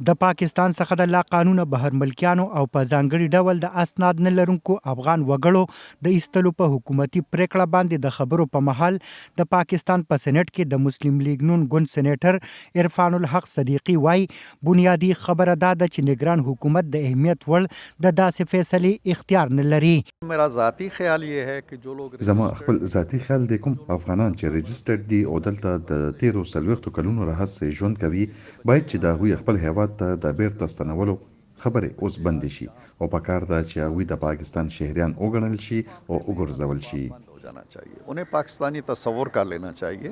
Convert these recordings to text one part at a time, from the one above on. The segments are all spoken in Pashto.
د پاکستان څخه د لا قانونه بهر ملکیانو او په ځانګړي ډول د اسناد نه لرونکو افغان وګړو د ایستلو په حکومتي پریکړه باندې د خبرو په مهال د پاکستان په سېنات کې د مسلم لیگ نون ګوند سېنیټر عرفان الحق صدیقي وایي بنیادی خبره دا ده چې نگران حکومت د اهمیت وړ د داسې فیصلې اختیار نه لري. मेरा ذاتی خیال یہ ہے کہ جو لوگ زما خپل ذاتی خیال دی کوم افغانان چې رجسټرډ دي او دلته د 13 کلونو راهیسې ژوند کوي باید چې د هغوی خپل هیواد ته د بیرته ستنولو خبرې اوس بندې شي او پکار ده چې هغوی د پاکستان شهریان وګڼل شي او وګرځول شي. ہو جانا چاہیے انہیں پاکستانی تصور کر لینا چاہیے.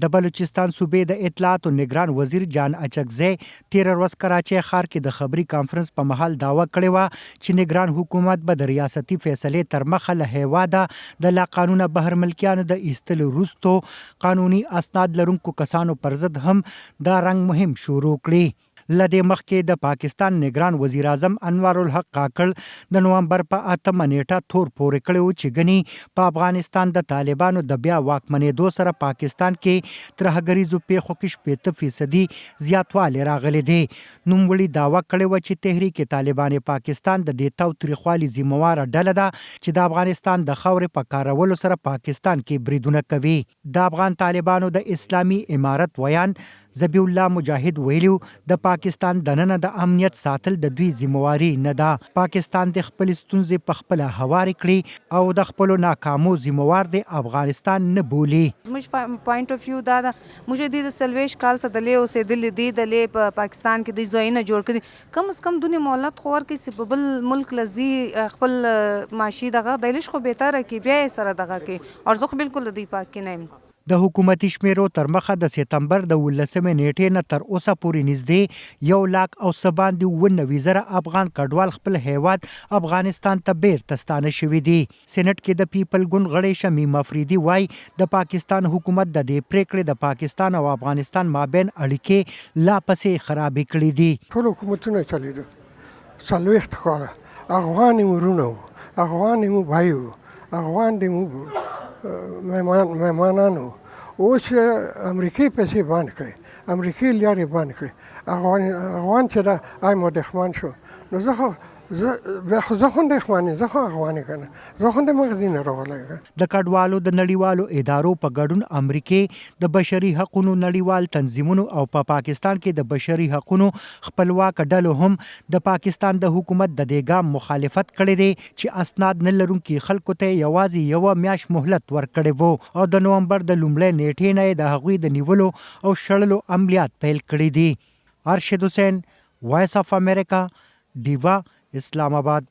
د بلوچستان صوبې د اطلاعات او نگران وزیر جان اچکزی تیر ورځ کراچۍ ښار کې د خبري کانفرنس په مهال دعوه کړې وه چې نگران حکومت به د ریاستي فیصلې تر مخه له هیواده د لا قانونه بهر ملکیانو د ایستلو وروستو قانوني اسناد لرونکو کسانو پر ضد هم دا رنګ مهم شروع کړي. لدې مخکې د پاکستان نگران وزیر اعظم انوار الحق کاکړ د نومبر په 8 نیټه تور پورې کړی و چې ګني په افغانستان د طالبانو د بیا واکمنېدو سره پاکستان کې ترهګریزو پیښو کې 80% زیاتوالی راغلی دی. نوموړي دعوه کړې وه چې تحریک طالبان پاکستان د دې تاوتریخوالي ذمهواره ډله ده چې د افغانستان د خاورې په کارولو سره پاکستان کې بریدونه کوي. د افغان طالبانو د اسلامي امارت ویان ذبیح الله مجاهد ویلو د پاکستان دننه د امنیت ساتل د دوی ذمہواری نه ده. پاکستان د خپل ستونزې په خپل هواري کړي او د خپل ناکامو ذمہوار د افغانستان نه بولي. موږ پوینټ اف ویو دا ده موږ د سلويش کال څخه د لیو سه د دې د لی په پاکستان کې د زوینه جوړ کړي کم از کم دنیا مولت خور کې سبب ملک لذي خپل معاشي دغه دلیش خو به تر کې بیا سره دغه کې او زه بالکل دی پاک کې نه د حکومتي شمیرو تر مخه د سپتمبر د 19 نیټې نه تر اوسه پورې نږدې 1,90,000 افغان کډوال خپل هیواد افغانستان ته بیرته ستانه شوي دي. سېنات کې د پیپل ګوند غړی شمیم افریدي وایي د پاکستان حکومت د دې پریکړې د پاکستان او افغانستان مابین اړیکې لا پسې خرابې کړې دي. ټول حکومتونه چلیدو څلوېښت کاله افغان مو ورونه وو افغان مو بھائی وو افغان دې مو مهمانانو اوس امریکای پیسې بند کړي امریکای لارې بند کړي افغان چې دا آی مو دښمن شو نو زه خو دښمن زه خو افغان کنه زه خو د مغزي نه راغلی. د کډوالو د نړیوالو ادارو په ګډون امریکای د بشري حقوقو نړیوال تنظیمونو او په پاکستان کې د بشري حقوقو خپلواک ډلو هم د پاکستان د حکومت د دې ګام مخالفت کړی دی چې اسناد نه لرونکي خلکو ته یوازې یو میاشت مهلت ورکړی وو او د نومبر د لومړۍ نیټې نه د هغوی د نیولو او شړلو عملیات پیل کړي دي. ارشد حسین، وایس اف امریکا، ډیوا، اسلام آباد.